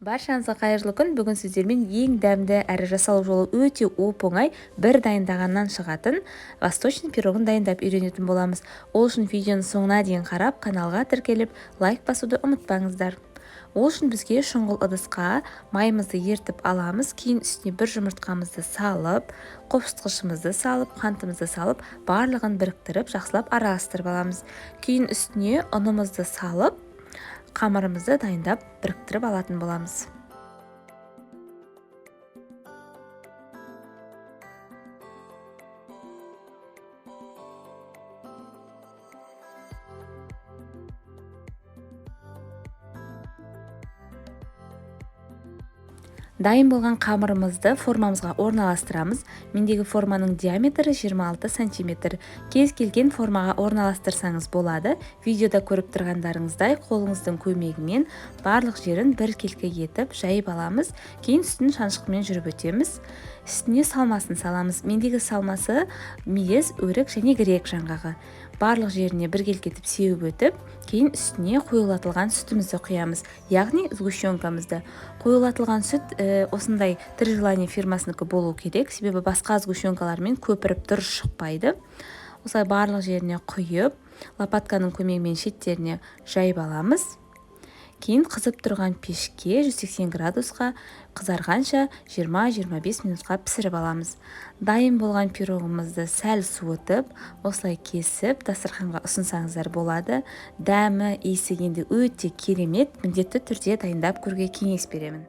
Баршаңызға қайырлы күн. Бүгін сіздермен ең дәмді әрі жасалу жолы өте оп-оңай бір дайындағаннан шығатын восточный пирогын дайындап үйренетін боламыз. Ол үшін видеоны соңына дейін қарап, каналға тіркеліп, лайк басуды ұмытпаңыздар. Ол үшін бізге шұңғыл ыдысқа майымызды ертіп аламыз, кейін үстіне бір жұмыртқамызды салып, қосқышымызды салып, қантымызды салып, барлығын біріктіріп, жақсылап араластырып аламыз. Кейін үстіне ұнымызды салып, қамырымызды дайындап біріктіріп алатын боламыз. Дайын болған қамырымызды формамызға орналастырамыз. Мендегі форманың диаметрі 26 см. Кез келген формаға орналастырсаңыз болады. Видеода көріп тұрғандарыңыздай қолыңыздың көмегімен барлық жерін біркелкі етіп жайып аламыз. Кейін үстін шаншқымен жүріп өтеміз. Үстіне салмасын саламыз. Мендегі салмасы мейіз, өрік және грек жаңғағы. Барлық жеріне біркелкетіп сеуіп өтіп, кейін үстіне қойылатылған сүтімізді құямыз, яғни сгущенкамызды. Қойылатылған сүт осындай Три желания фирмасынікі болу керек, себебі басқа сгущенкалармен көпіріп дұрыс шықпайды. Осылай барлық жеріне құйып, лопатканың көмегімен шеттеріне жайып аламыз. Кейін қызып тұрған пешке 180 градусқа қызарғанша 20-25 минутқа пісіріп аламыз. Дайын болған пирогымызды сәл суытып, осылай кесіп, дастарханға ұсынсаңыздар болады. Дәмі, иісі енді өте керемет, міндетті түрде дайындап көруге кеңес беремін.